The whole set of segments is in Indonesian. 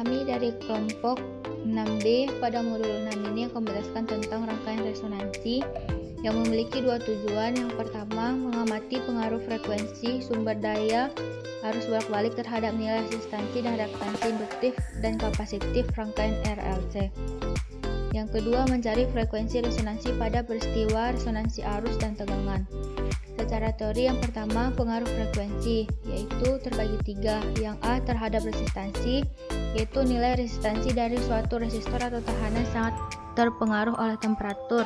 Kami dari kelompok 6B pada modul 6 ini akan menjelaskan tentang rangkaian resonansi yang memiliki dua tujuan. Yang pertama, mengamati pengaruh frekuensi sumber daya arus bolak-balik terhadap nilai resistansi dan reaktansi induktif dan kapasitif rangkaian RLC. Yang kedua, mencari frekuensi resonansi pada peristiwa resonansi arus dan tegangan. Secara teori, yang pertama pengaruh frekuensi, yaitu terbagi tiga. Yang A, terhadap resistansi, yaitu nilai resistansi dari suatu resistor atau tahanan sangat terpengaruh oleh temperatur.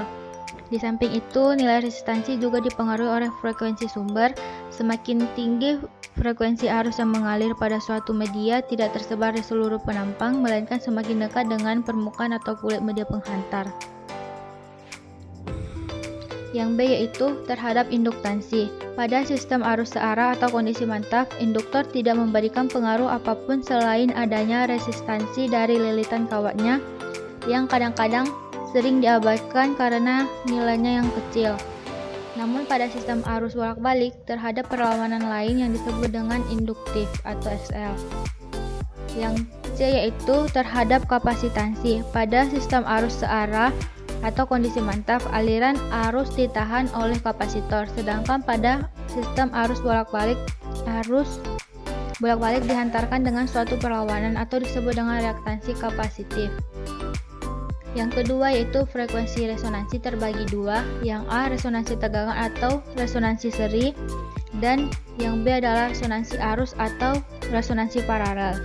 Di samping itu, nilai resistansi juga dipengaruhi oleh frekuensi sumber. Semakin tinggi frekuensi arus yang mengalir pada suatu media, tidak tersebar di seluruh penampang, melainkan semakin dekat dengan permukaan atau kulit media penghantar. Yang B, yaitu terhadap induktansi. Pada sistem arus searah atau kondisi mantap, induktor tidak memberikan pengaruh apapun selain adanya resistansi dari lilitan kawatnya yang kadang-kadang sering diabaikan karena nilainya yang kecil. Namun pada sistem arus bolak-balik, terhadap perlawanan lain yang disebut dengan induktif atau XL. Yang C, yaitu terhadap kapasitansi. Pada sistem arus searah atau kondisi mantap, aliran arus ditahan oleh kapasitor, sedangkan pada sistem arus bolak-balik dihantarkan dengan suatu perlawanan atau disebut dengan reaktansi kapasitif. Yang kedua, yaitu frekuensi resonansi terbagi dua. Yang A, resonansi tegangan atau resonansi seri, dan yang B adalah resonansi arus atau resonansi paralel,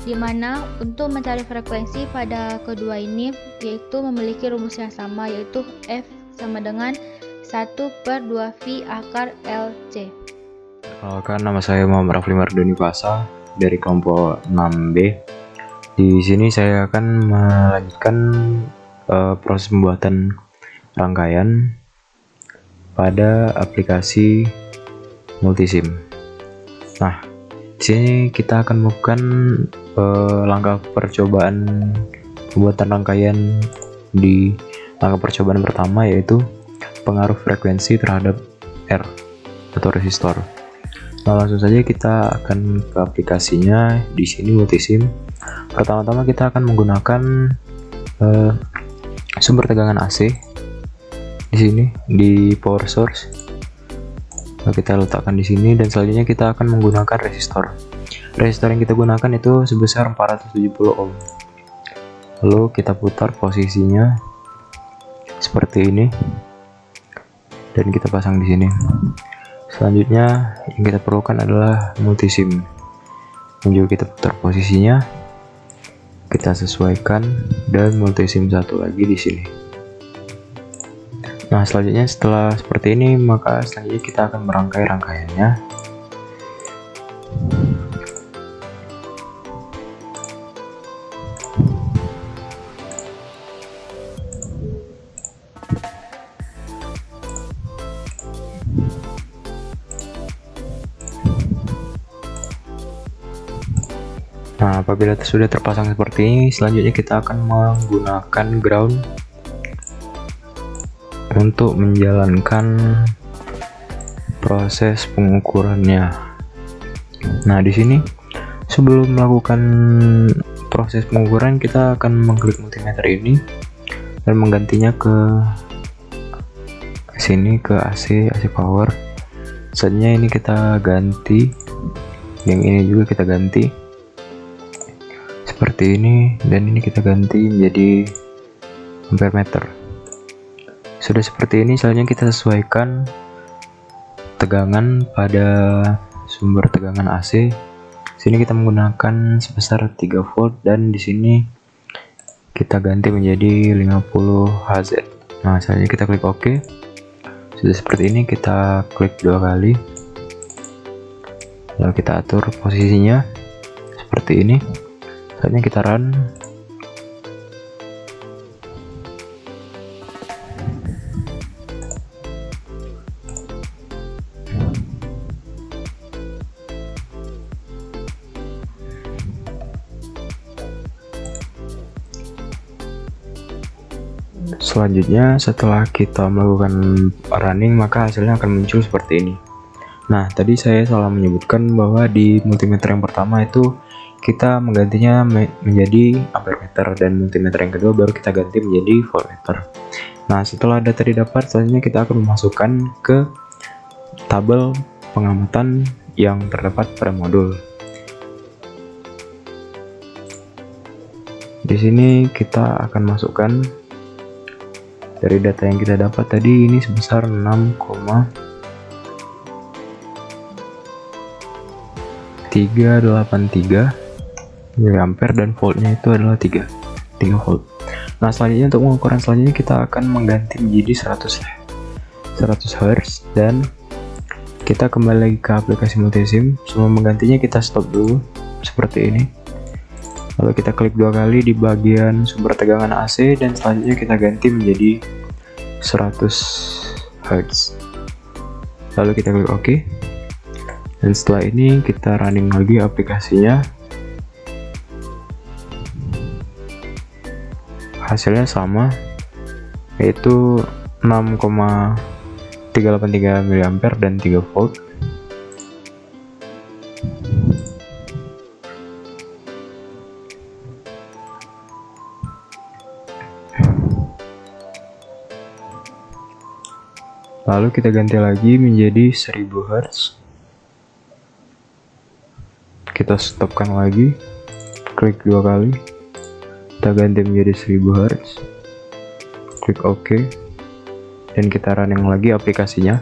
di mana untuk mencari frekuensi pada kedua ini yaitu memiliki rumus yang sama, yaitu F sama dengan 1/2V akar LC. Perkenalkan, nama saya Muhammad Rafli Mardoni Fasa dari kelompok 6B. Di sini saya akan melanjutkan proses pembuatan rangkaian pada aplikasi multisim. Nah, di sini kita akan melakukan langkah percobaan pembuatan rangkaian. Di langkah percobaan pertama yaitu pengaruh frekuensi terhadap R atau resistor. Nah, langsung saja kita akan ke aplikasinya. Di sini multisim. Pertama-tama kita akan menggunakan sumber tegangan AC di sini di power source. Nah, kita letakkan di sini, dan selanjutnya kita akan menggunakan resistor. Resistor yang kita gunakan itu sebesar 470 ohm. Lalu kita putar posisinya seperti ini dan kita pasang di sini. Selanjutnya yang kita perlukan adalah multisim. Yang juga kita putar posisinya, kita sesuaikan, dan multisim satu lagi di sini. Nah, selanjutnya setelah seperti ini, maka selanjutnya kita akan merangkai rangkaiannya. Nah, apabila sudah terpasang seperti ini, selanjutnya kita akan menggunakan ground untuk menjalankan proses pengukurannya. Nah, di sini sebelum melakukan proses pengukuran, kita akan mengklik multimeter ini dan menggantinya ke sini, ke AC power. Selanjutnya ini kita ganti, yang ini juga kita ganti seperti ini, dan ini kita ganti menjadi ampere meter. Sudah seperti ini, selanjutnya kita sesuaikan tegangan pada sumber tegangan AC. Sini kita menggunakan sebesar 3 volt, dan di sini kita ganti menjadi 50 Hz. Nah, selanjutnya kita klik OK. Sudah seperti ini, kita klik 2 kali, lalu kita atur posisinya seperti ini. Selanjutnya kita run. Selanjutnya, setelah kita melakukan running, maka hasilnya akan muncul seperti ini. Nah, tadi saya salah menyebutkan bahwa di multimeter yang pertama itu kita menggantinya menjadi ampermeter, dan multimeter yang kedua baru kita ganti menjadi voltmeter. Nah, setelah data didapat, selanjutnya kita akan memasukkan ke tabel pengamatan yang terdapat pada modul. Di sini kita akan masukkan dari data yang kita dapat tadi, ini sebesar 6,383 mA dan voltnya itu adalah 3 volt. Nah, selanjutnya untuk pengukuran selanjutnya kita akan mengganti menjadi 100 Hz, dan kita kembali lagi ke aplikasi multisim. Sebelum menggantinya kita stop dulu seperti ini. Lalu kita klik 2 kali di bagian sumber tegangan AC, dan selanjutnya kita ganti menjadi 100 Hz. Lalu kita klik OK. Dan setelah ini kita running lagi aplikasinya. Hasilnya sama, yaitu 6,383 mA dan 3 volt. Lalu kita ganti lagi menjadi 1000 Hz. Kita stopkan lagi, klik 2 kali, kita ganti menjadi 1000 Hz, klik OK, dan kita running lagi aplikasinya.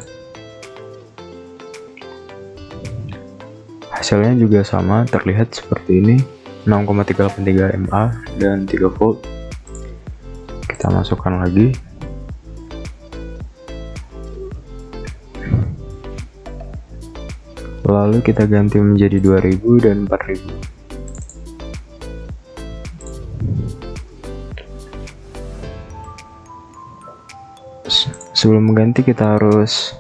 Hasilnya juga sama, terlihat seperti ini, 6,383 mA dan 3 volt. Kita masukkan lagi. Lalu kita ganti menjadi 2000 dan 4000. Sebelum mengganti kita harus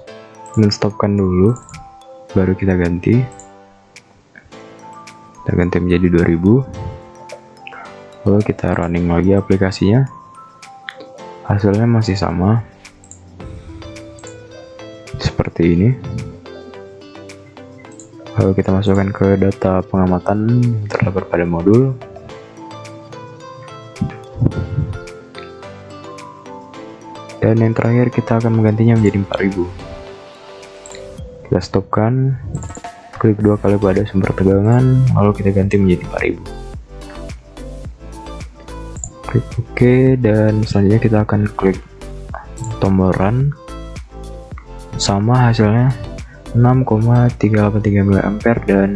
men-stopkan dulu, baru kita ganti. Kita ganti menjadi 2000. Lalu kita running lagi aplikasinya. Hasilnya masih sama, seperti ini. Lalu kita masukkan ke data pengamatan yang terdapat pada modul. Dan yang terakhir kita akan menggantinya menjadi 4000. Kita stopkan, klik 2 kali pada sumber tegangan, lalu kita ganti menjadi 4000. Klik OK, dan selanjutnya kita akan klik tombol run. Sama hasilnya 6,383 mA dan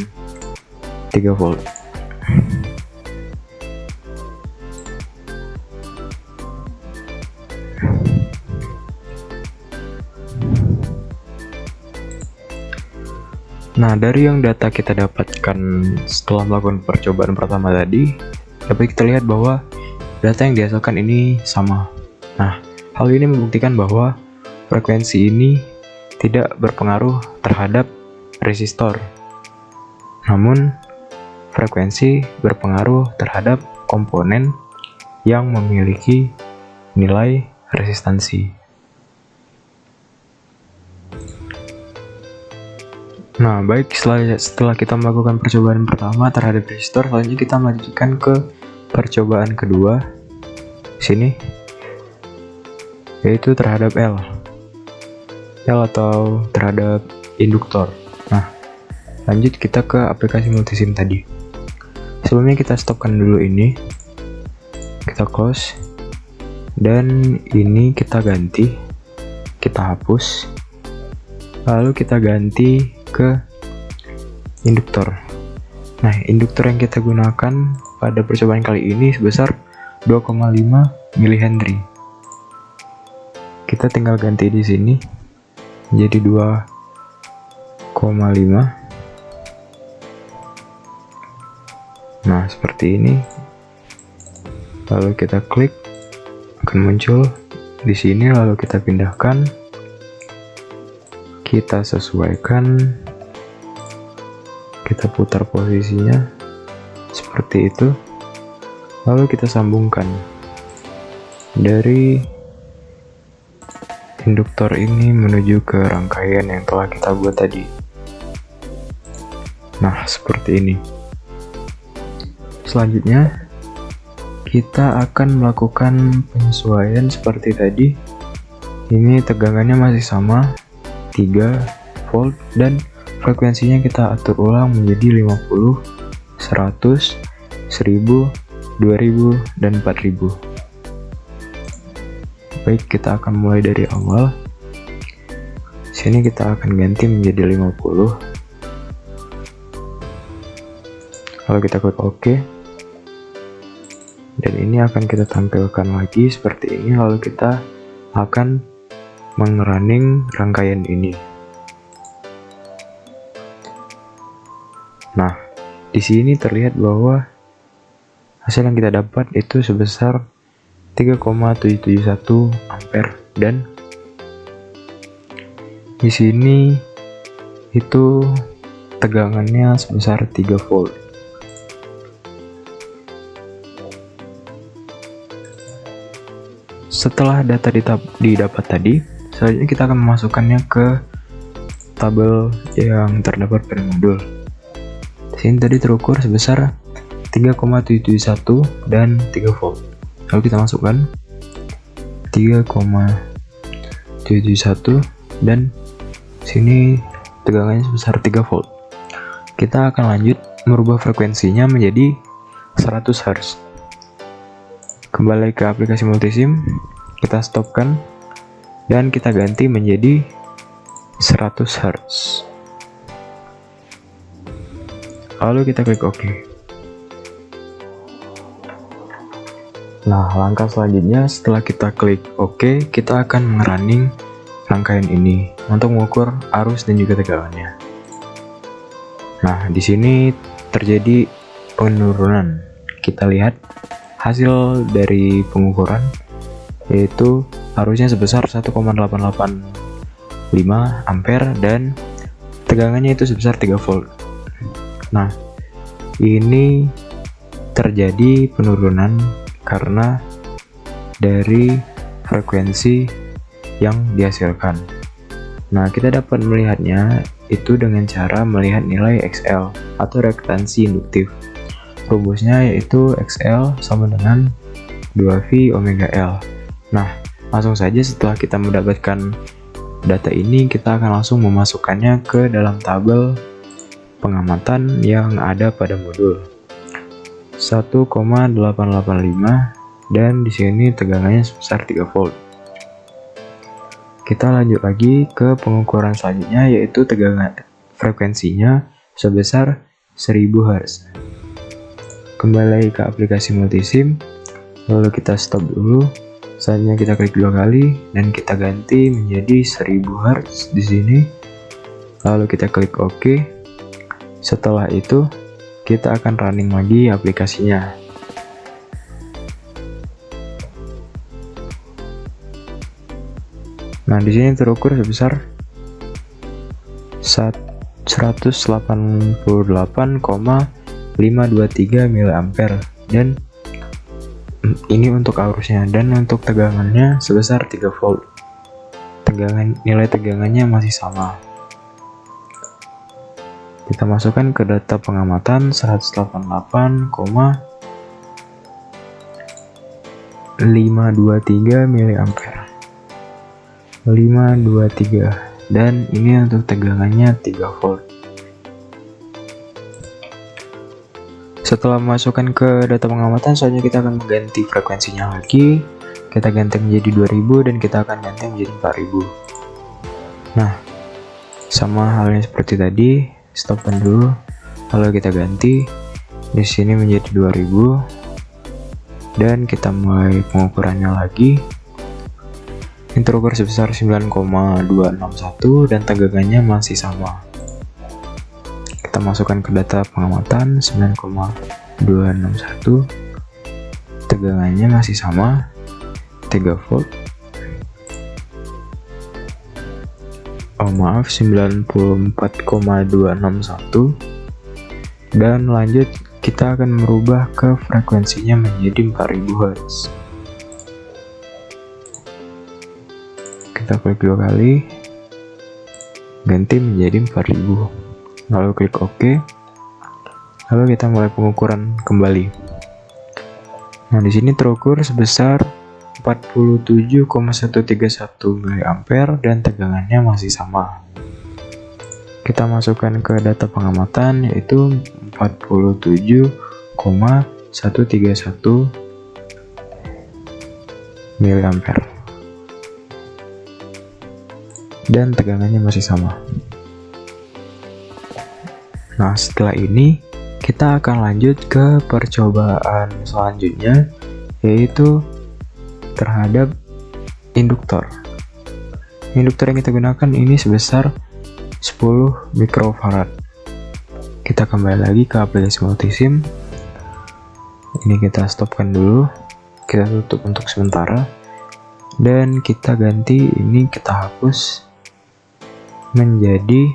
3 volt. Nah, dari yang data kita dapatkan setelah melakukan percobaan pertama tadi, dapat kita lihat bahwa data yang dihasilkan ini sama. Nah, hal ini membuktikan bahwa frekuensi ini tidak berpengaruh terhadap resistor, namun frekuensi berpengaruh terhadap komponen yang memiliki nilai resistansi. Nah, baik, setelah kita melakukan percobaan pertama terhadap resistor, selanjutnya kita melanjutkan ke percobaan kedua sini, yaitu terhadap L atau terhadap induktor. Nah, lanjut kita ke aplikasi multisim tadi. Sebelumnya kita stopkan dulu ini, kita close, dan ini kita ganti, kita hapus, lalu kita ganti ke induktor. Nah, induktor yang kita gunakan pada percobaan kali ini sebesar 2,5 mH. Kita tinggal ganti di sini jadi 2,5. Nah, seperti ini. Lalu kita klik, akan muncul di sini, lalu kita pindahkan, kita sesuaikan, kita putar posisinya seperti itu, lalu kita sambungkan dari induktor ini menuju ke rangkaian yang telah kita buat tadi. Nah, seperti ini. Selanjutnya kita akan melakukan penyesuaian seperti tadi. Ini tegangannya masih sama 3 volt dan frekuensinya kita atur ulang menjadi 50, 100, 1000, 2000, dan 4000. Baik, kita akan mulai dari awal. Sini kita akan ganti menjadi 50. Lalu kita klik OK. Dan ini akan kita tampilkan lagi seperti ini. Lalu kita akan mengerunning rangkaian ini. Nah, di sini terlihat bahwa hasil yang kita dapat itu sebesar 3,771 ampere dan di sini itu tegangannya sebesar 3 volt. Setelah data didapat tadi, selanjutnya kita akan memasukkannya ke tabel yang terdapat pada modul. Di sini tadi terukur sebesar 3,771 dan 3 volt. Lalu kita masukkan 3,771 dan sini tegangannya sebesar 3 volt. Kita akan lanjut merubah frekuensinya menjadi 100 Hz. Kembali ke aplikasi multisim, kita stopkan dan kita ganti menjadi 100 Hz. Lalu kita klik OK. Nah, langkah selanjutnya setelah kita klik OK, kita akan mengerunning rangkaian ini untuk mengukur arus dan juga tegangannya. Nah, di sini terjadi penurunan. Kita lihat hasil dari pengukuran yaitu arusnya sebesar 1,885 ampere dan tegangannya itu sebesar 3 volt. Nah, ini terjadi penurunan karena dari frekuensi yang dihasilkan. Nah, kita dapat melihatnya itu dengan cara melihat nilai XL atau reaktansi induktif. Rumusnya yaitu XL sama dengan 2V omega L. Nah, langsung saja setelah kita mendapatkan data ini, kita akan langsung memasukkannya ke dalam tabel pengamatan yang ada pada modul 1,885 dan di sini tegangannya sebesar 3 volt. Kita lanjut lagi ke pengukuran selanjutnya yaitu tegangan frekuensinya sebesar 1000 Hz. Kembali ke aplikasi multisim, lalu kita stop dulu. Selanjutnya kita klik 2 kali dan kita ganti menjadi 1000 Hz di sini. Lalu kita klik OK. Setelah itu, kita akan running lagi aplikasinya. Nah, di sini terukur sebesar 188,523 mA dan ini untuk arusnya dan untuk tegangannya sebesar 3 volt. Nilai tegangannya masih sama. Kita masukkan ke data pengamatan 188,523 mA. 523 dan ini untuk tegangannya 3 volt. Setelah memasukkan ke data pengamatan, selanjutnya kita akan mengganti frekuensinya lagi. Kita ganti menjadi 2000 dan kita akan ganti menjadi 4000. Nah, sama halnya seperti tadi, stopkan dulu. Lalu kita ganti di sini menjadi 2000 dan kita mulai pengukurannya lagi. Ini terukur sebesar 9,261 dan tegangannya masih sama. Kita masukkan ke data pengamatan 9,261, tegangannya masih sama 3 volt. 94,261 dan lanjut kita akan merubah ke frekuensinya menjadi 4000 Hz. Kita klik 2 kali, ganti menjadi 4000, lalu klik OK. Lalu kita mulai pengukuran kembali. Nah, di sini terukur sebesar 47,131 mA dan tegangannya masih sama. Kita masukkan ke data pengamatan yaitu 47,131 mA. Dan tegangannya masih sama. Nah, setelah ini kita akan lanjut ke percobaan selanjutnya, yaitu terhadap induktor. Induktor yang kita gunakan ini sebesar 10 mikrofarad. Kita kembali lagi ke aplikasi multisim. Ini kita stopkan dulu, kita tutup untuk sementara, dan kita ganti ini, kita hapus menjadi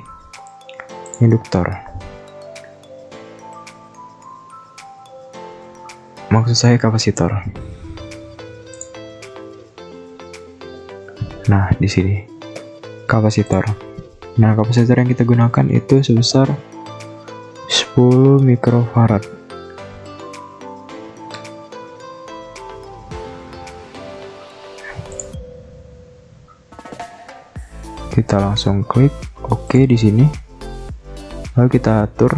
induktor. Maksud saya kapasitor. Nah, di sini kapasitor. Nah, kapasitor yang kita gunakan itu sebesar 10 mikrofarad. Kita langsung klik OK di sini. Lalu kita atur,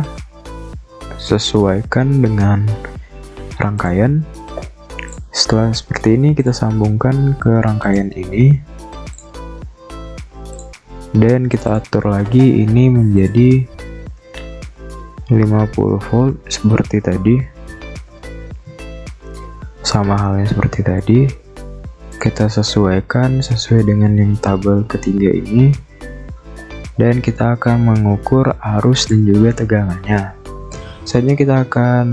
sesuaikan dengan rangkaian. Setelah seperti ini, kita sambungkan ke rangkaian ini. Dan kita atur lagi ini menjadi 50 volt seperti tadi. Sama halnya seperti tadi. Kita sesuaikan sesuai dengan yang tabel ketiga ini. Dan kita akan mengukur arus dan juga tegangannya. Selanjutnya kita akan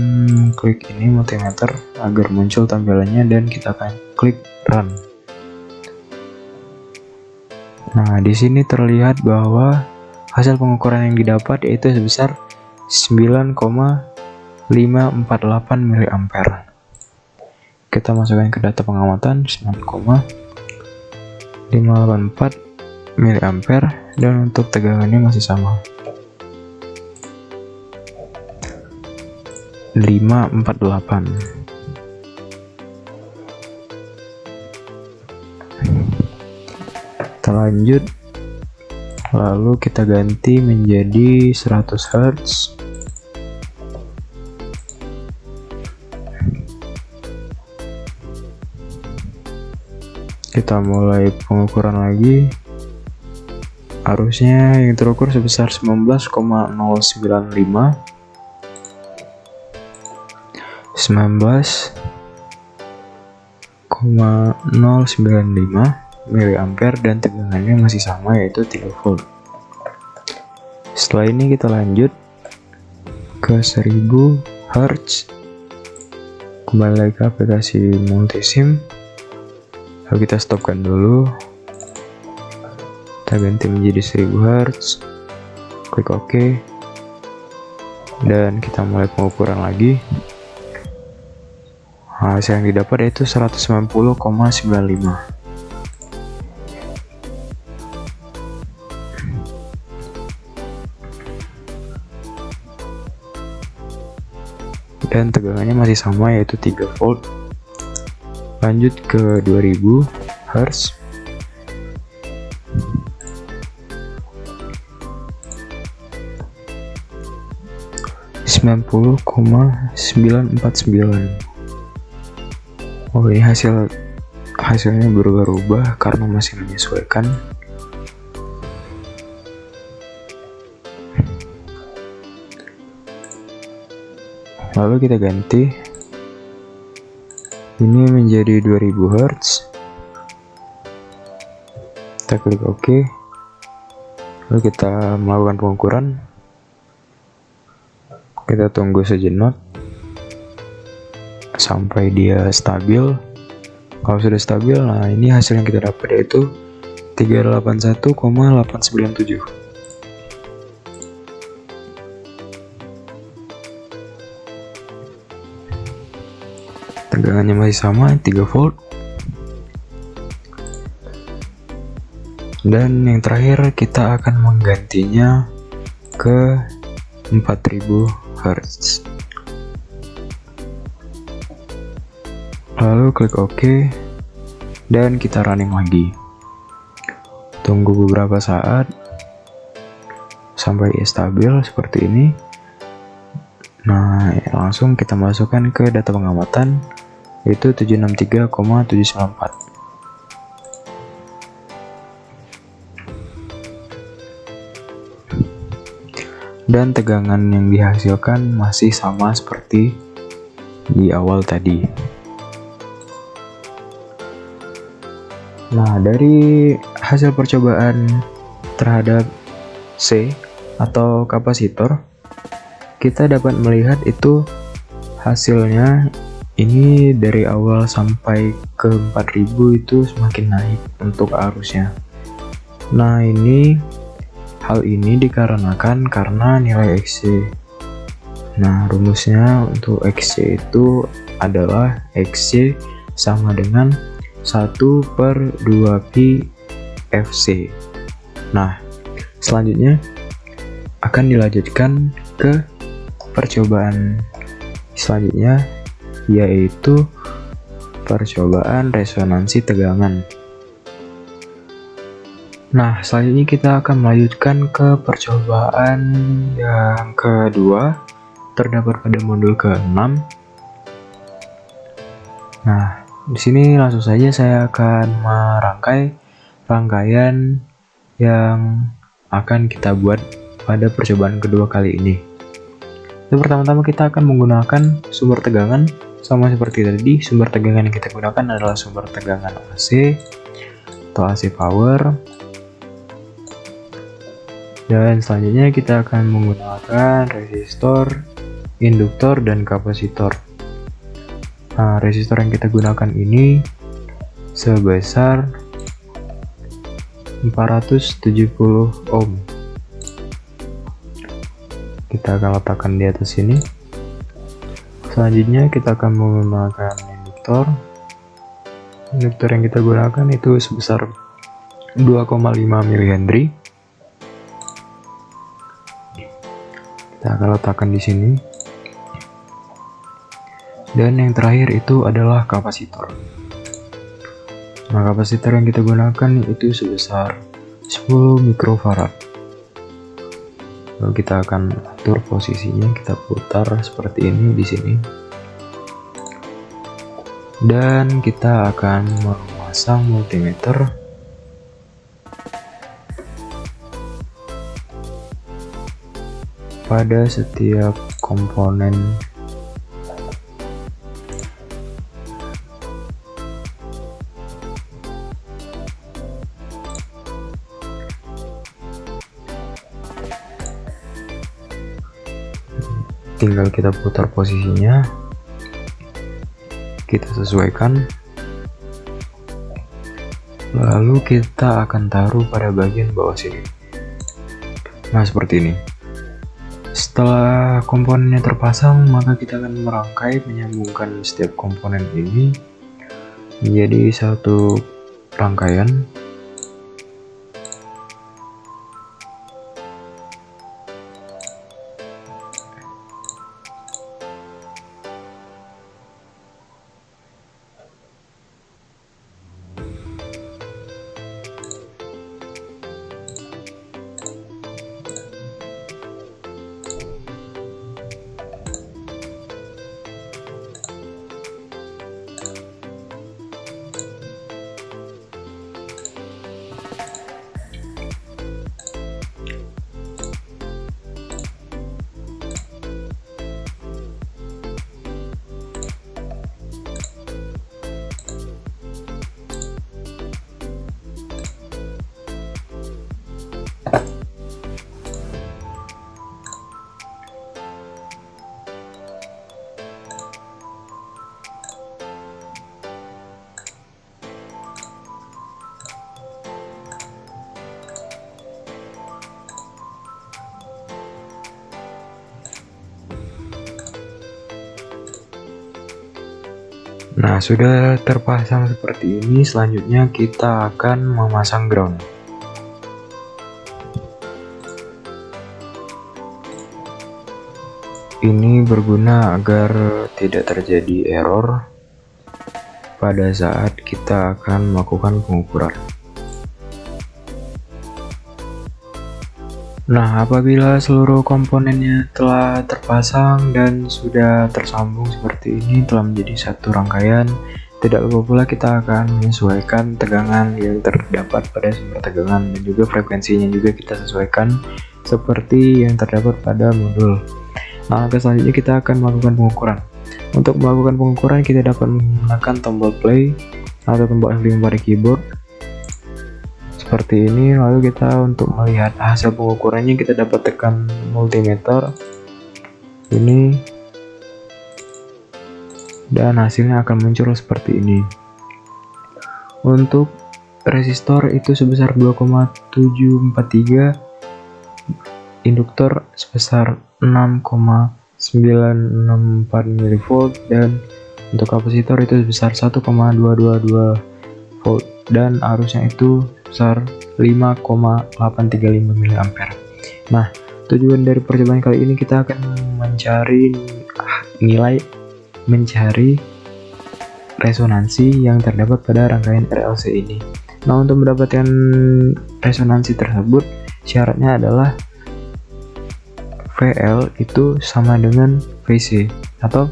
klik ini multimeter agar muncul tampilannya dan kita akan klik run. Nah, di sini terlihat bahwa hasil pengukuran yang didapat yaitu sebesar 9,548 mA. Kita masukkan ke data pengamatan 9,584 mA dan untuk tegangannya masih sama. 548. Kita lanjut, lalu kita ganti menjadi 100 Hz. Kita mulai pengukuran lagi. Arusnya yang terukur sebesar 19,095 mA dan tegangannya masih sama yaitu 3 volt. Setelah ini kita lanjut ke 1000 Hz. Kembali lagi ke aplikasi multisim. Lalu kita stopkan dulu. Kita ganti menjadi 1000 Hz. Klik OK. Dan kita mulai pengukuran lagi. Hasil yang didapat yaitu 190,95. Dan tegangannya masih sama yaitu 3 volt. Lanjut ke 2000 Hz. Oh, ini hasilnya berubah-ubah karena masih menyesuaikan. Lalu kita ganti ini menjadi 2000 Hz. Kita klik OK. Lalu kita melakukan pengukuran. Kita tunggu sejenak sampai dia stabil. Kalau sudah stabil, nah ini hasil yang kita dapat yaitu 381,897. Tegangannya masih sama 3 volt. Dan yang terakhir kita akan menggantinya ke 4000 Hz. lalu klik OK, dan kita running lagi. Tunggu beberapa saat sampai stabil seperti ini. Nah, langsung kita masukkan ke data pengamatan, yaitu 763,794. Dan tegangan yang dihasilkan masih sama seperti di awal tadi. Nah, dari hasil percobaan terhadap C atau kapasitor, kita dapat melihat itu hasilnya ini dari awal sampai ke 4000 itu semakin naik untuk arusnya. Nah, hal ini dikarenakan karena nilai XC. Nah, rumusnya untuk XC itu adalah XC sama dengan 1/2pi FC. Nah, selanjutnya akan dilanjutkan ke percobaan selanjutnya, yaitu percobaan resonansi tegangan. Nah, selanjutnya kita akan melanjutkan ke percobaan yang kedua, terdapat pada modul ke-6. Nah, di sini langsung saja saya akan merangkai rangkaian yang akan kita buat pada percobaan kedua kali ini. Yang pertama-tama kita akan menggunakan sumber tegangan, sama seperti tadi. Sumber tegangan yang kita gunakan adalah sumber tegangan AC atau AC power. Dan selanjutnya kita akan menggunakan resistor, induktor, dan kapasitor. Nah, resistor yang kita gunakan ini sebesar 470 ohm. Kita akan letakkan di atas sini. Selanjutnya kita akan menggunakan induktor. Induktor yang kita gunakan itu sebesar 2,5 mH. Kita akan letakkan di sini. Dan yang terakhir itu adalah kapasitor. Nah, kapasitor yang kita gunakan itu sebesar 10 mikrofarad. Lalu kita akan atur posisinya, kita putar seperti ini di sini. Dan kita akan memasang multimeter pada setiap komponen tinggal kita putar posisinya, kita sesuaikan, lalu kita akan taruh pada bagian bawah sini. Nah, seperti ini. Setelah komponennya terpasang, maka kita akan merangkai menyambungkan setiap komponen ini menjadi satu rangkaian. Nah, sudah terpasang seperti ini. Selanjutnya kita akan memasang ground. Ini berguna agar tidak terjadi error pada saat kita akan melakukan pengukuran. Nah, apabila seluruh komponennya telah terpasang dan sudah tersambung seperti ini, telah menjadi satu rangkaian, tidak lupa pula kita akan menyesuaikan tegangan yang terdapat pada sumber tegangan, dan juga frekuensinya juga kita sesuaikan seperti yang terdapat pada modul. Nah, langkah selanjutnya kita akan melakukan pengukuran. Untuk melakukan pengukuran, kita dapat menggunakan tombol play atau tombol F5 pada keyboard seperti ini. Lalu kita untuk melihat hasil pengukurannya, kita dapat tekan multimeter ini dan hasilnya akan muncul seperti ini. Untuk resistor itu sebesar 2,743, induktor sebesar 6,964 mV, dan untuk kapasitor itu sebesar 1,222 volt, dan arusnya itu sebesar 5,835 mA. Nah, tujuan dari percobaan kali ini kita akan mencari resonansi yang terdapat pada rangkaian RLC ini. Nah, untuk mendapatkan resonansi tersebut, syaratnya adalah VL itu sama dengan VC, atau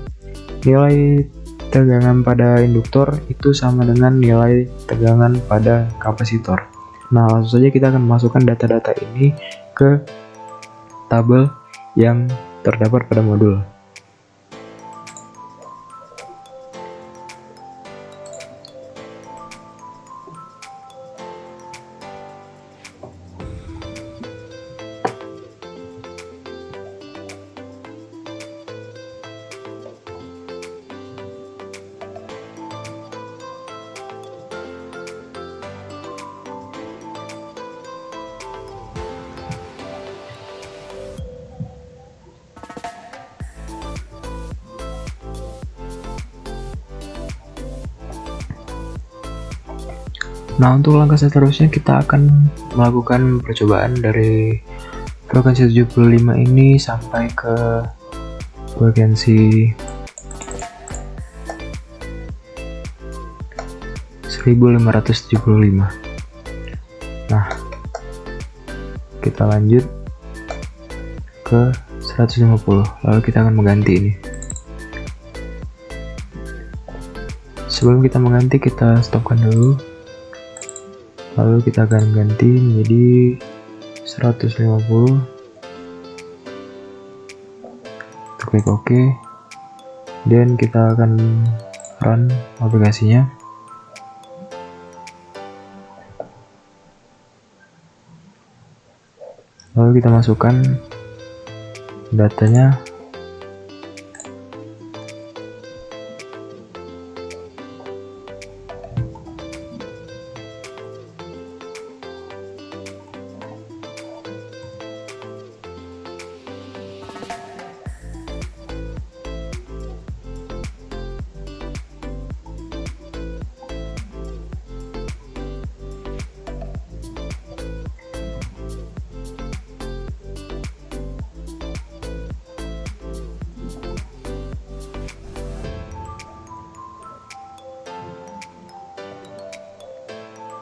nilai tegangan pada induktor itu sama dengan nilai tegangan pada kapasitor. Nah, langsung saja kita akan memasukkan data-data ini ke tabel yang terdapat pada modul. Nah, untuk langkah seterusnya kita akan melakukan percobaan dari frekuensi 75 ini sampai ke frekuensi 1575. Nah, kita lanjut ke 150, lalu kita akan mengganti ini. Sebelum kita mengganti, kita stopkan dulu, lalu kita akan ganti menjadi 150. Klik OK, dan kita akan run aplikasinya. Lalu kita masukkan datanya.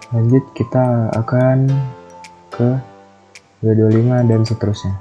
Lanjut, kita akan ke W25 dan seterusnya.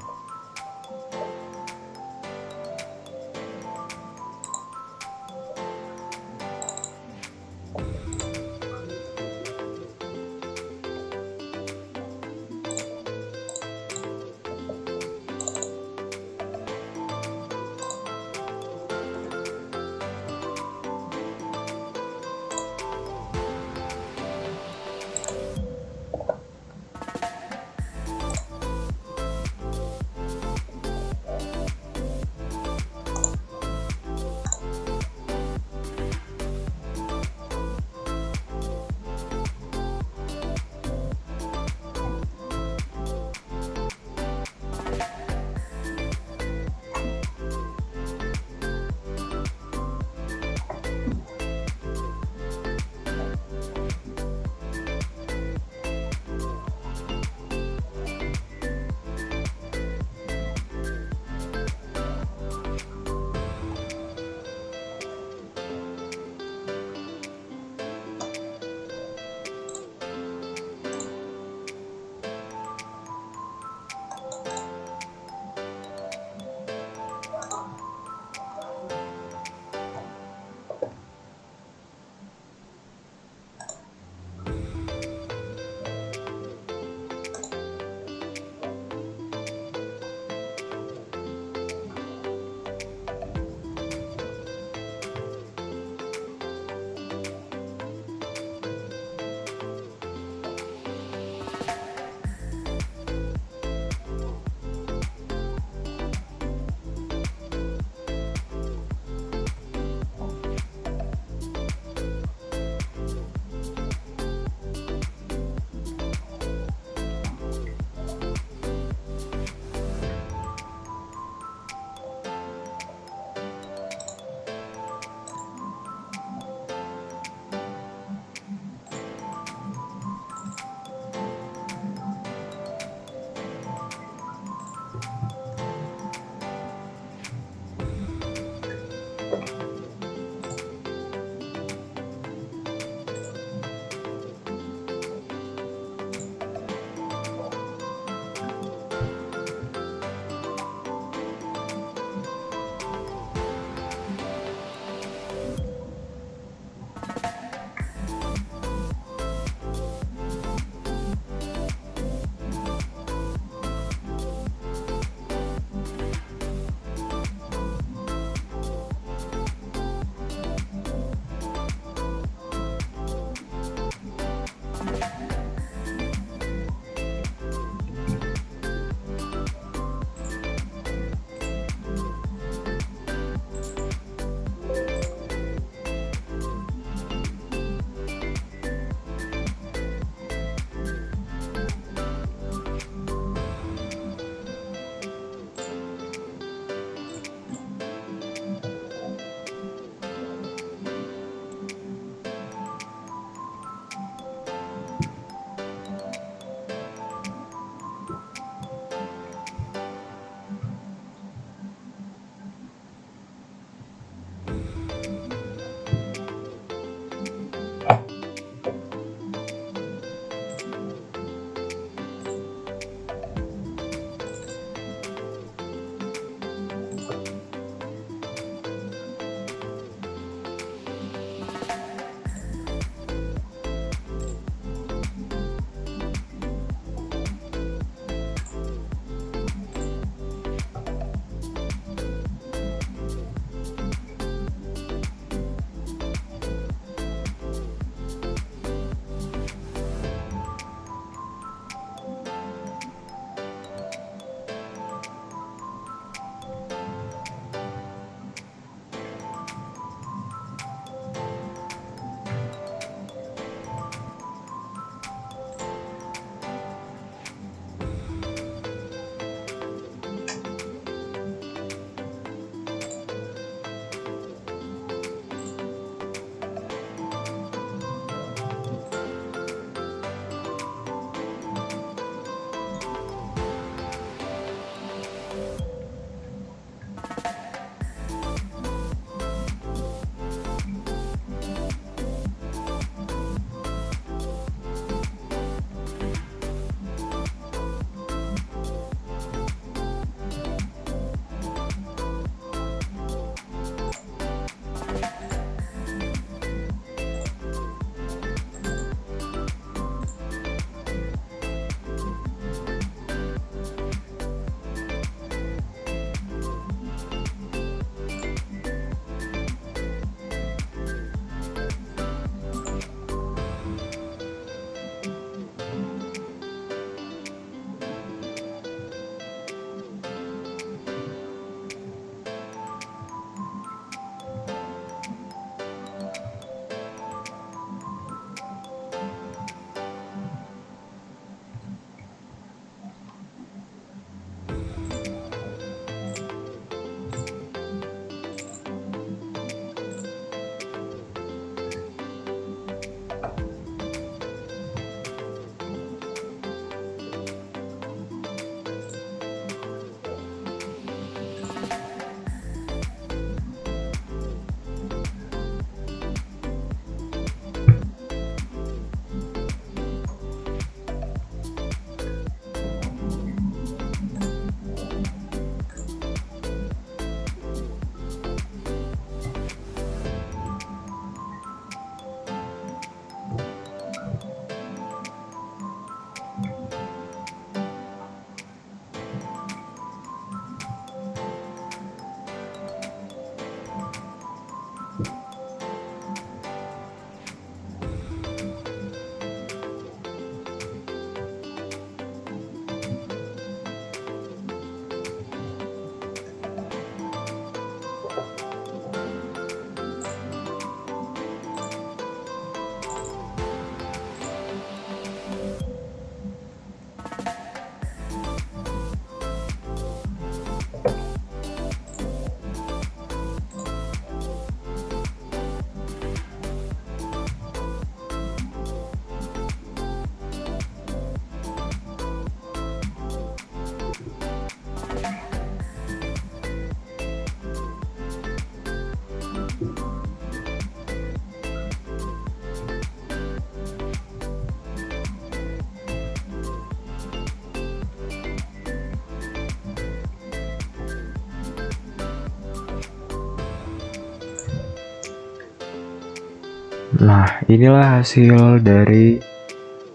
Nah, inilah hasil dari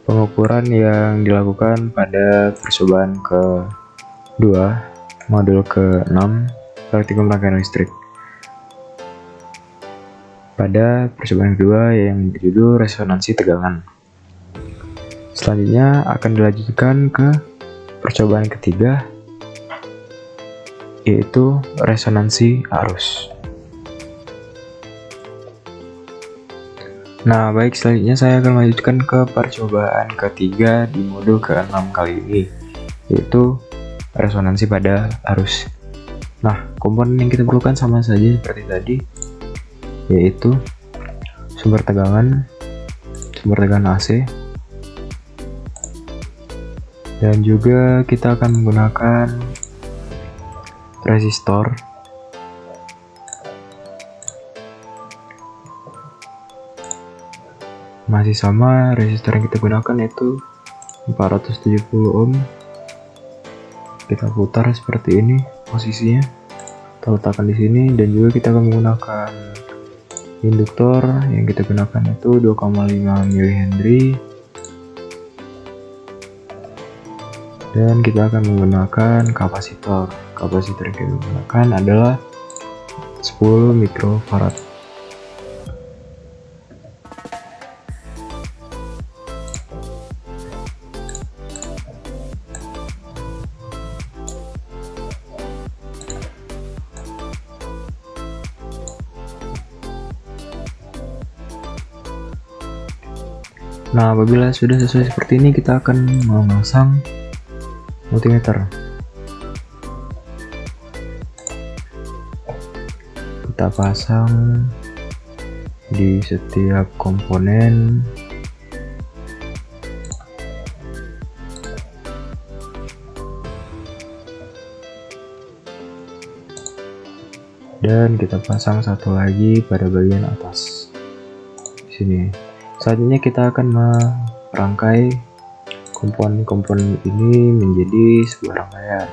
pengukuran yang dilakukan pada percobaan ke-2, modul ke-6, praktikum rangkaian listrik. Pada percobaan kedua yang berjudul resonansi tegangan. Selanjutnya akan dilanjutkan ke percobaan ketiga, yaitu resonansi arus. Nah, baik, selanjutnya saya akan melanjutkan ke percobaan ketiga di modul ke-6 kali ini, yaitu resonansi pada arus. Nah, komponen yang kita perlukan sama saja seperti tadi, yaitu sumber tegangan AC, dan juga kita akan menggunakan resistor. Masih sama, resistor yang kita gunakan yaitu 470 ohm. Kita putar seperti ini posisinya, kita letakkan di sini, dan juga kita akan menggunakan induktor yang kita gunakan itu 2,5 mH, dan kita akan menggunakan kapasitor. Kapasitor yang kita gunakan adalah 10 mikrofarad. Nah, apabila sudah sesuai seperti ini, kita akan memasang multimeter. Kita pasang di setiap komponen. Dan kita pasang satu lagi pada bagian atas di sini. Selanjutnya kita akan merangkai komponen-komponen ini menjadi sebuah rangkaian.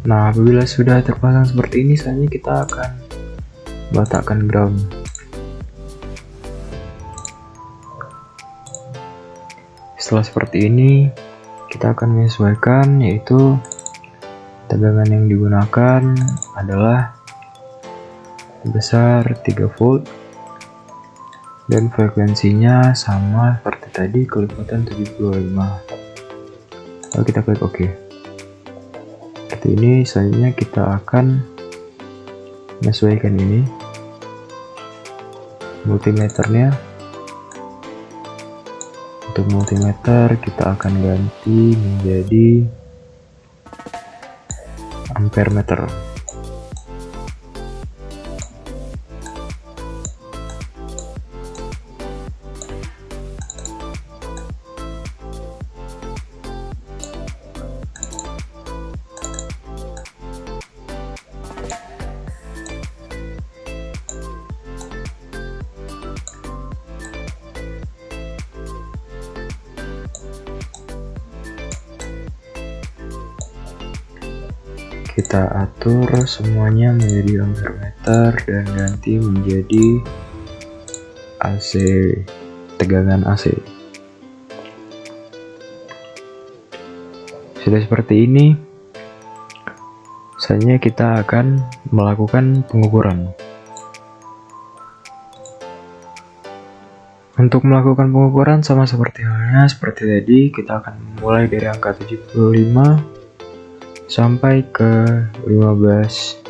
Nah, apabila sudah terpasang seperti ini, selanjutnya kita akan letakkan ground. Setelah seperti ini, kita akan menyesuaikan, yaitu tegangan yang digunakan adalah sebesar 3 volt, dan frekuensinya sama seperti tadi, kelipatan 75. Lalu kita klik OK. Seperti ini. Selanjutnya kita akan menyesuaikan ini multimeternya. Untuk multimeter kita akan ganti menjadi ampere meter. Kita atur semuanya menjadi ampere meter dan ganti menjadi AC, tegangan AC. Sudah seperti ini, selanjutnya kita akan melakukan pengukuran. Untuk melakukan pengukuran sama seperti halnya seperti tadi, kita akan mulai dari angka 75 sampai ke 1575.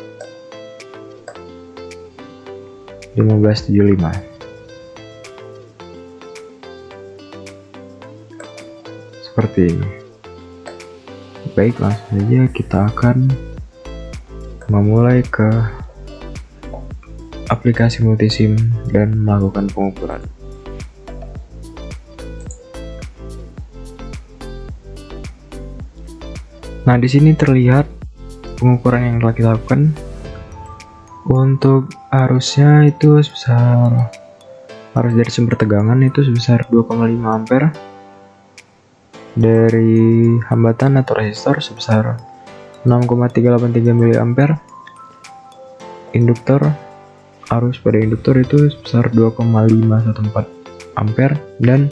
Seperti ini. Baik, langsung saja kita akan memulai ke aplikasi multisim dan melakukan pengukuran. Nah, di sini terlihat pengukuran yang telah kita lakukan. Untuk arusnya itu sebesar, arus dari sumber tegangan itu sebesar 2,5 ampere, dari hambatan atau resistor sebesar 6,383 mA, induktor, arus pada induktor itu sebesar 2,514 ampere, dan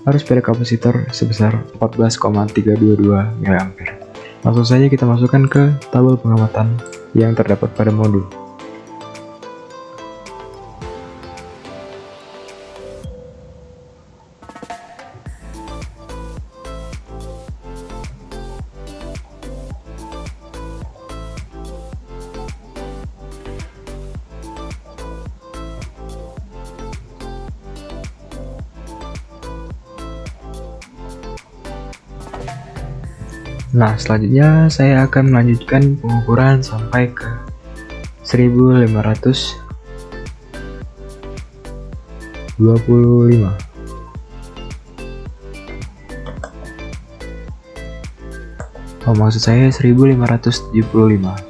arus pada kapasitor sebesar 14,322 mA. Langsung saja kita masukkan ke tabel pengamatan yang terdapat pada modul. Nah, selanjutnya saya akan melanjutkan pengukuran sampai ke 1525. Oh, maksud saya 1575.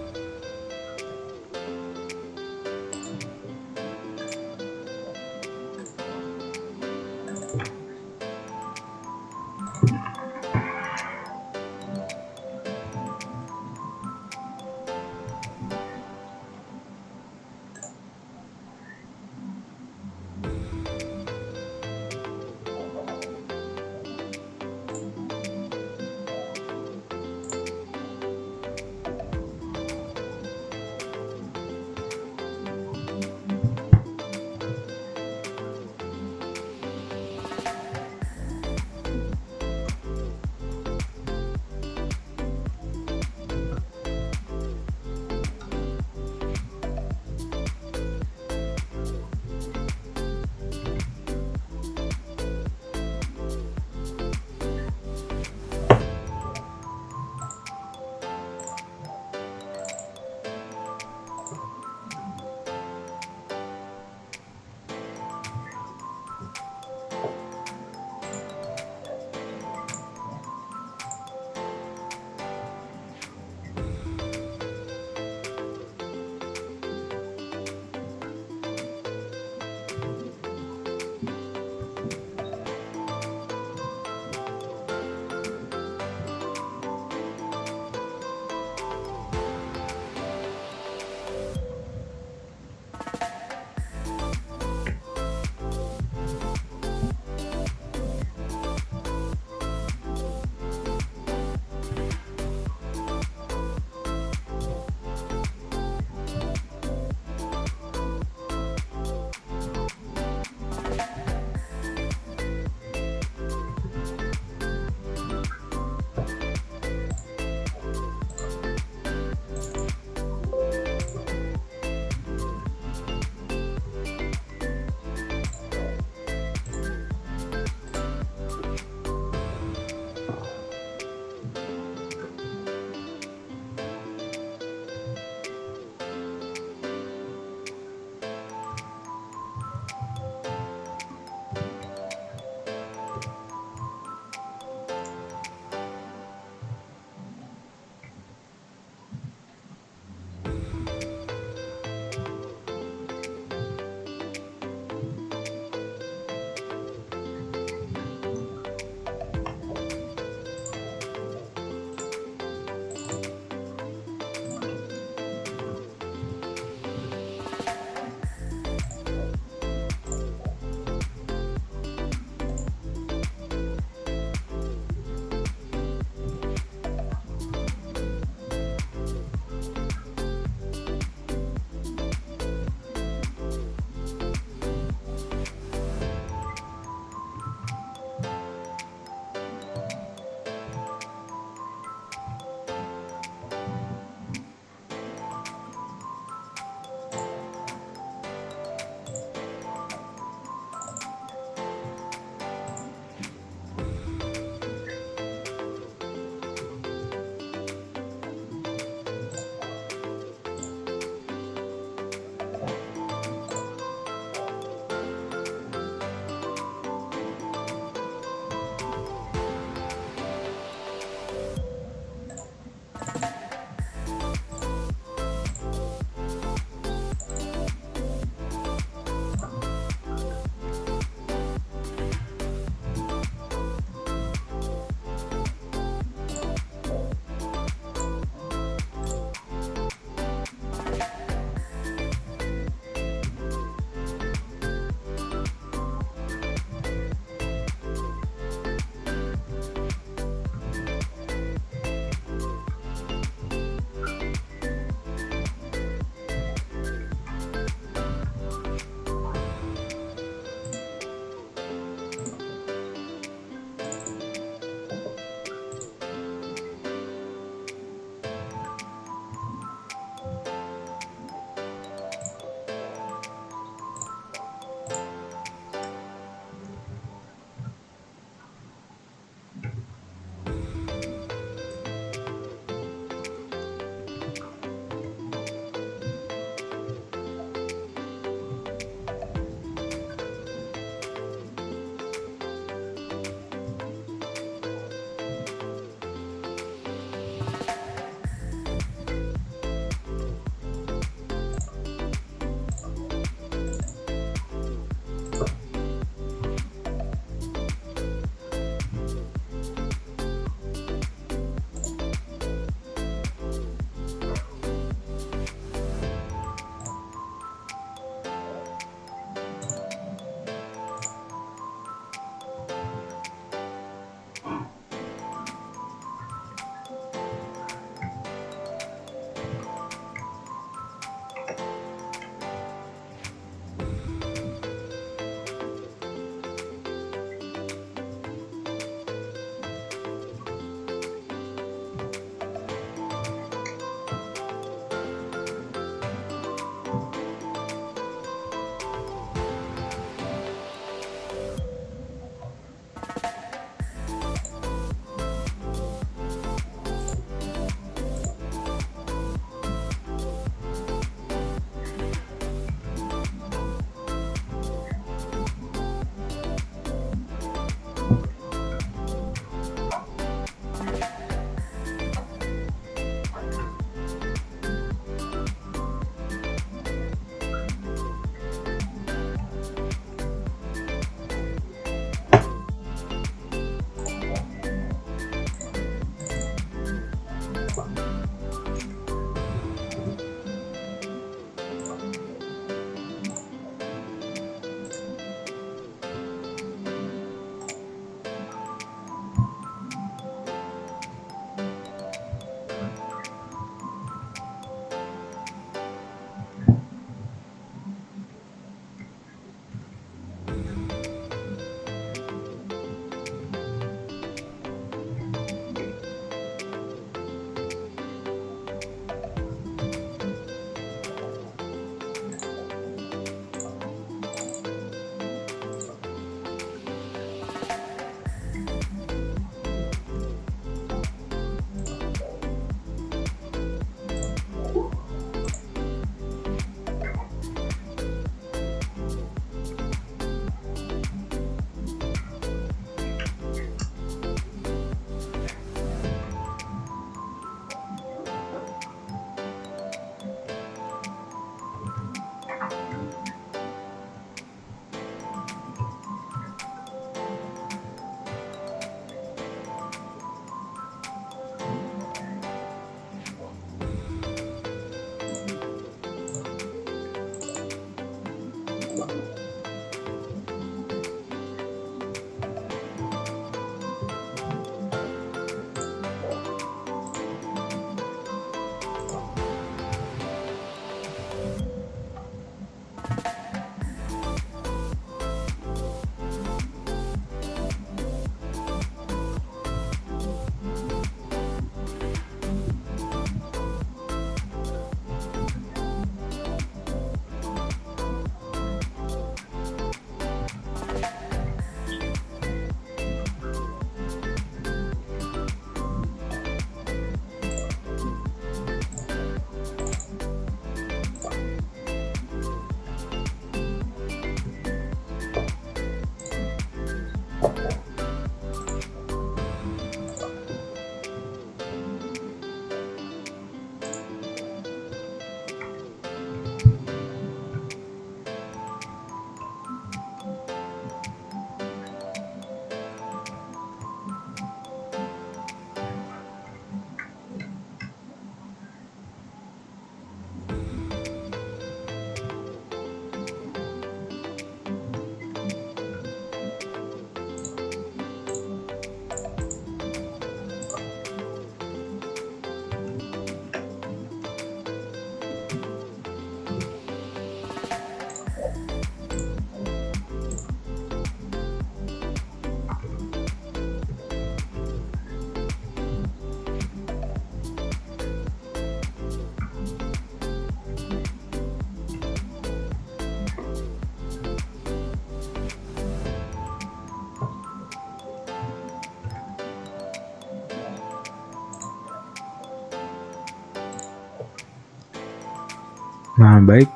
Nah, baik,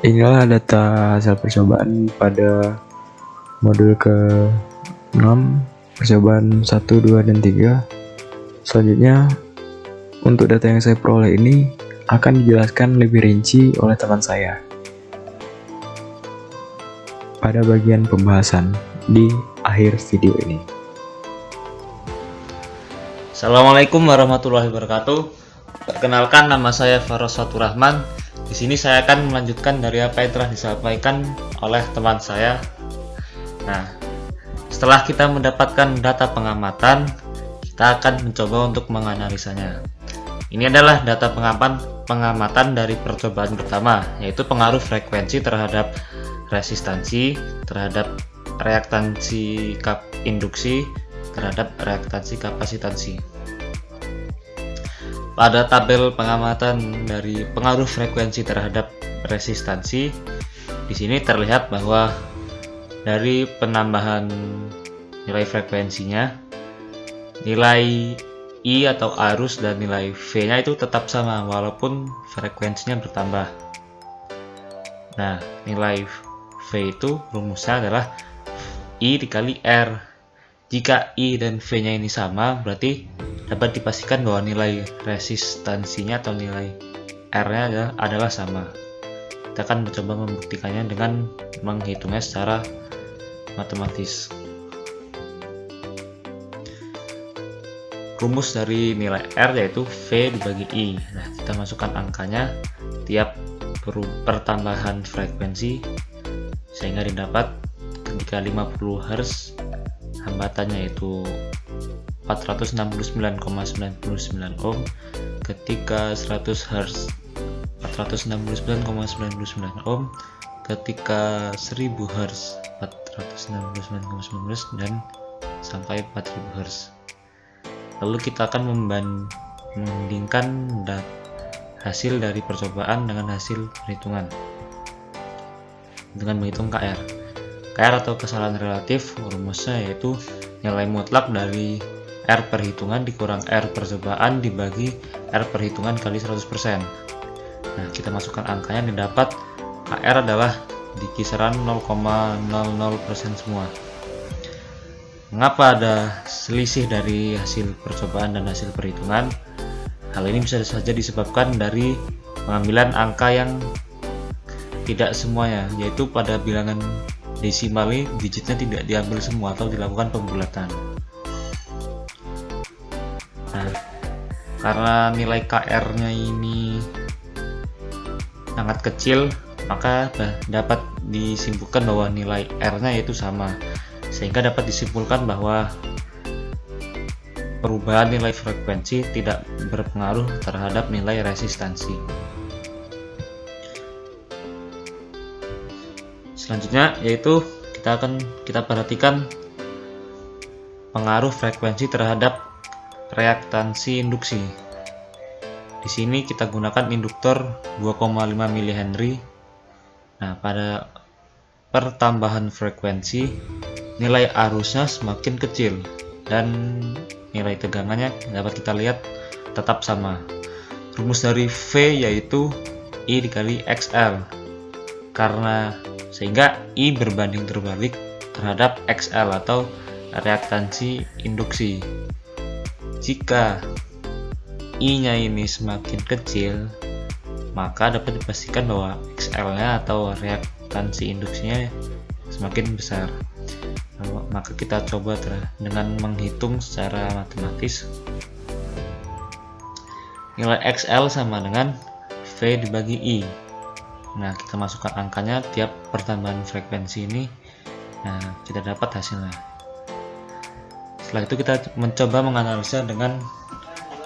inilah data hasil percobaan pada modul ke-6, percobaan 1, 2, dan 3. Selanjutnya, untuk data yang saya peroleh ini akan dijelaskan lebih rinci oleh teman saya pada bagian pembahasan di akhir video ini. Assalamualaikum warahmatullahi wabarakatuh. Perkenalkan, nama saya Faros Faturrahman. Di sini saya akan melanjutkan dari apa yang telah disampaikan oleh teman saya. Nah, setelah kita mendapatkan data pengamatan, kita akan mencoba untuk menganalisanya. Ini adalah data pengamatan dari percobaan pertama, yaitu pengaruh frekuensi terhadap resistansi, terhadap reaktansi induksi, terhadap reaktansi kapasitansi. Pada tabel pengamatan dari pengaruh frekuensi terhadap resistansi, di sini terlihat bahwa dari penambahan nilai frekuensinya, nilai I atau arus dan nilai V-nya itu tetap sama walaupun frekuensinya bertambah. Nah, nilai V itu rumusnya adalah I dikali R. Jika I dan V-nya ini sama, berarti dapat dipastikan bahwa nilai resistansinya atau nilai R-nya adalah sama. Kita akan mencoba membuktikannya dengan menghitungnya secara matematis. Rumus dari nilai R yaitu V dibagi I. Nah, kita masukkan angkanya tiap pertambahan frekuensi sehingga didapat ketika 50 Hz hambatannya yaitu 469,99 ohm, ketika 100 Hz 469,99 ohm, ketika 1000 Hz 469,99 dan sampai 4000 Hz. Lalu kita akan membandingkan hasil dari percobaan dengan hasil perhitungan dengan menghitung KR. KR atau kesalahan relatif rumusnya yaitu nilai mutlak dari R perhitungan dikurang R percobaan dibagi R perhitungan kali 100%. Nah, kita masukkan angkanya, didapat KR adalah di kisaran 0,00% semua. Mengapa ada selisih dari hasil percobaan dan hasil perhitungan? Hal ini bisa saja disebabkan dari pengambilan angka yang tidak semuanya, yaitu pada bilangan desimal ini digitnya tidak diambil semua atau dilakukan pembulatan. Nah, karena nilai KR-nya ini sangat kecil, maka dapat disimpulkan bahwa nilai R-nya yaitu sama, sehingga dapat disimpulkan bahwa perubahan nilai frekuensi tidak berpengaruh terhadap nilai resistansi. Selanjutnya yaitu kita perhatikan pengaruh frekuensi terhadap reaktansi induksi. Di sini kita gunakan induktor 2,5 mH. Nah, pada pertambahan frekuensi nilai arusnya semakin kecil dan nilai tegangannya dapat kita lihat tetap sama. Rumus dari V yaitu I dikali XL, sehingga I berbanding terbalik terhadap XL atau reaktansi induksi. Jika I-nya ini semakin kecil, maka dapat dipastikan bahwa XL-nya atau reaktansi induksinya semakin besar. Maka kita coba dengan menghitung secara matematis. Nilai XL sama dengan V dibagi I. Nah, kita masukkan angkanya tiap pertambahan frekuensi ini. Nah, kita dapat hasilnya. Setelah itu kita mencoba menganalisa dengan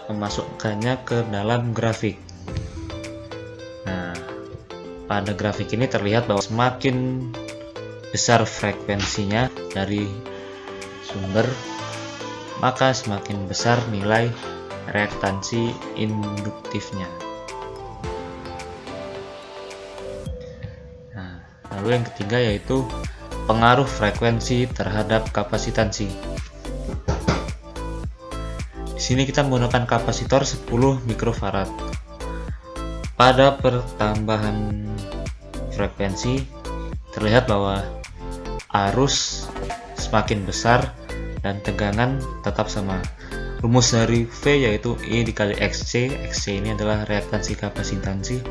memasukkannya ke dalam grafik. Nah, pada grafik ini terlihat bahwa semakin besar frekuensinya dari sumber, maka semakin besar nilai reaktansi induktifnya. Nah, lalu yang ketiga yaitu pengaruh frekuensi terhadap kapasitansi. Di sini kita menggunakan kapasitor 10 mikrofarad. pada pertambahan frekuensi terlihat bahwa arus semakin besar dan tegangan tetap sama. Rumus dari V yaitu I dikali XC. XC ini adalah reaktansi kapasitansi.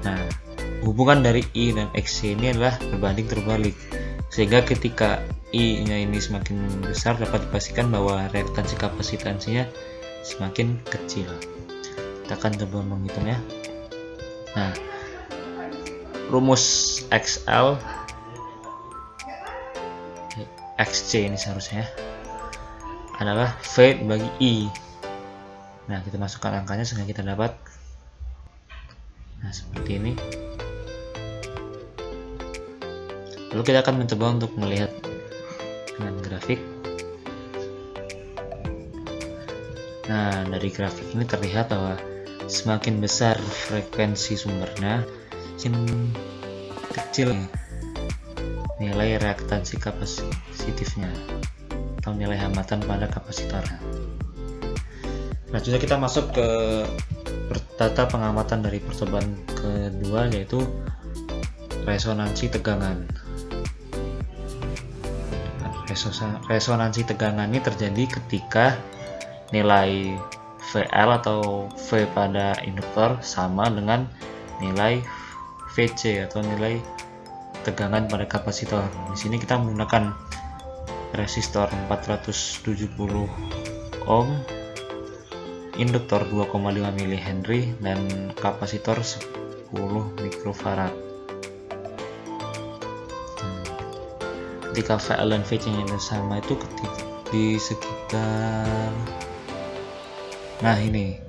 Nah, hubungan dari I dan XC ini adalah berbanding terbalik, sehingga ketika I nya ini semakin besar dapat dipastikan bahwa reaktansi kapasitansinya semakin kecil. Kita akan coba menghitungnya. Nah, rumus XL XC ini seharusnya adalah V bagi I. Nah, kita masukkan angkanya sehingga kita dapat seperti ini. Lalu kita akan mencoba untuk melihat dengan grafik. Nah, dari grafik ini terlihat bahwa semakin besar frekuensi sumbernya, semakin kecil nilai reaktansi kapasitifnya atau nilai hambatan pada kapasitornya. Selanjutnya kita masuk ke data pengamatan dari percobaan kedua, yaitu resonansi tegangan. Resonansi tegangan ini terjadi ketika nilai VL atau V pada induktor sama dengan nilai VC atau nilai tegangan pada kapasitor. Di sini kita menggunakan resistor 470 ohm, induktor 2,5 mH dan kapasitor 10 mikrofarad. Ketika VL dan VC nya sama itu di sekitar, nah ini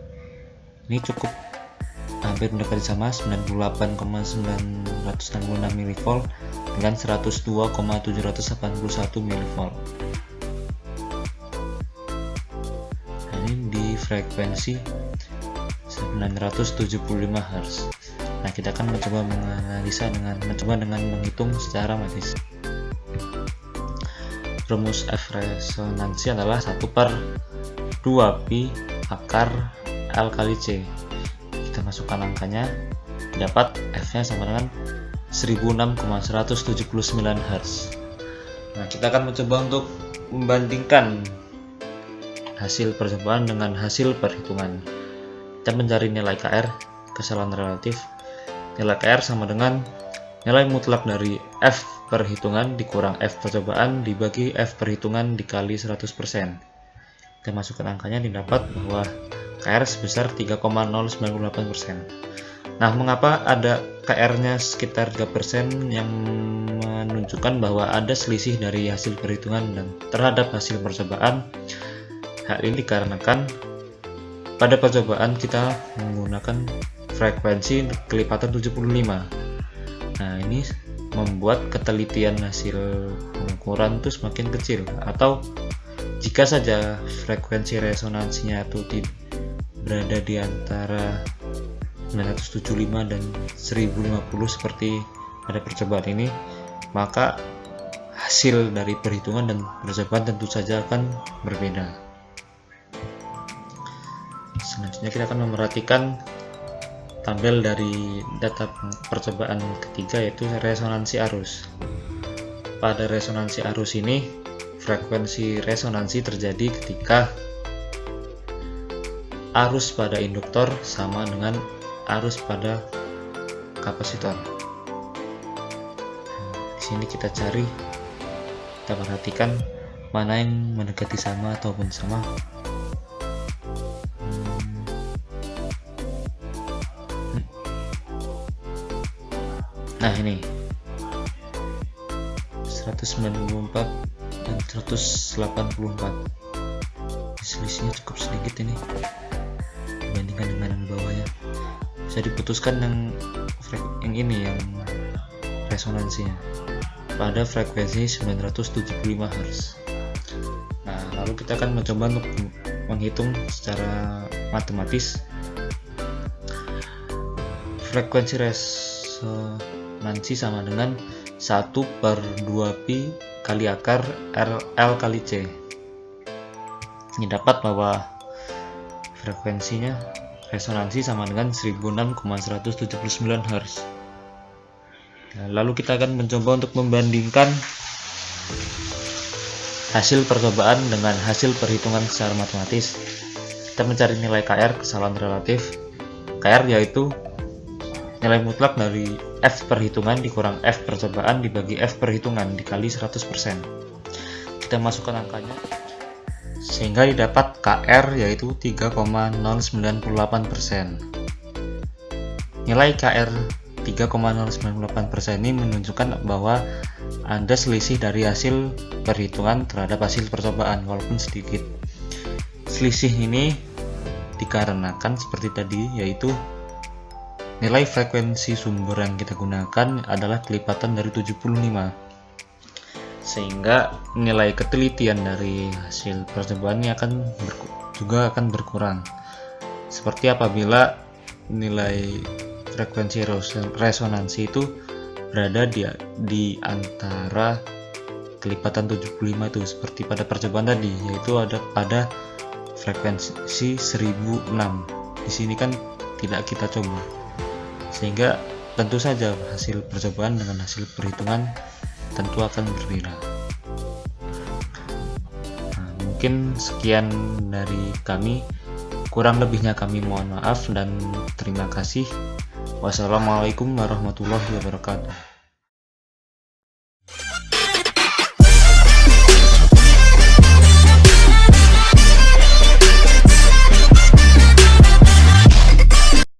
cukup hampir mendekati sama, 98,966 mV dengan 102,781 mV. Nah, ini di frekuensi 975 Hz. Nah, kita akan mencoba menganalisa dengan menghitung secara matis. Rumus F resonansi adalah 1/2pi akar L kali C. Kita masukkan angkanya, dapat F nya sama dengan 1006,179 Hz. Nah, kita akan mencoba untuk membandingkan hasil percobaan dengan hasil perhitungan. Kita mencari nilai KR, kesalahan relatif. Nilai KR sama dengan nilai mutlak dari F perhitungan dikurang F percobaan dibagi F perhitungan dikali 100%. Kita masukkan angkanya, didapat bahwa KR sebesar 3,098%. Nah, mengapa ada KR-nya sekitar 3% yang menunjukkan bahwa ada selisih dari hasil perhitungan dan terhadap hasil percobaan? Hal ini dikarenakan pada percobaan kita menggunakan frekuensi kelipatan 75. Nah, ini membuat ketelitian hasil pengukuran itu semakin kecil, atau jika saja frekuensi resonansinya itu berada di antara 975 dan 1050 seperti pada percobaan ini, maka hasil dari perhitungan dan percobaan tentu saja akan berbeda. Selanjutnya kita akan memperhatikan tabel dari data percobaan ketiga, yaitu resonansi arus. Pada resonansi arus ini, frekuensi resonansi terjadi ketika arus pada induktor sama dengan arus pada kapasitor. Di sini kita cari, kita perhatikan mana yang mendekati sama ataupun sama. Nah, ini 194 dan 184. Selisihnya cukup sedikit ini dibandingkan dengan yang bawahnya. Bisa diputuskan yang ini, yang resonansinya pada frekuensi 975 Hz. Nah, lalu kita akan mencoba untuk menghitung secara matematis frekuensi resonansi sama dengan 1/2pi kali akar L kali C. Ini dapat bahwa frekuensinya, resonansi sama dengan 1006,179 Hz. Nah, lalu kita akan mencoba untuk membandingkan hasil percobaan dengan hasil perhitungan secara matematis. Kita mencari nilai KR, kesalahan relatif. KR yaitu nilai mutlak dari F perhitungan dikurang F percobaan dibagi F perhitungan dikali 100%. Kita masukkan angkanya sehingga didapat KR yaitu 3,098%. Nilai KR 3,098% ini menunjukkan bahwa ada selisih dari hasil perhitungan terhadap hasil percobaan walaupun sedikit. Selisih ini dikarenakan seperti tadi, yaitu nilai frekuensi sumber yang kita gunakan adalah kelipatan dari 75, sehingga nilai ketelitian dari hasil percobaan ini juga akan berkurang. Seperti apabila nilai frekuensi resonansi itu berada di antara kelipatan 75 itu, seperti pada percobaan tadi, yaitu ada pada frekuensi 1006. Di sini kan tidak kita coba, sehingga tentu saja hasil percobaan dengan hasil perhitungan tentu akan berbeda. Nah, mungkin sekian dari kami, kurang lebihnya kami mohon maaf dan terima kasih. Wassalamualaikum warahmatullahi wabarakatuh.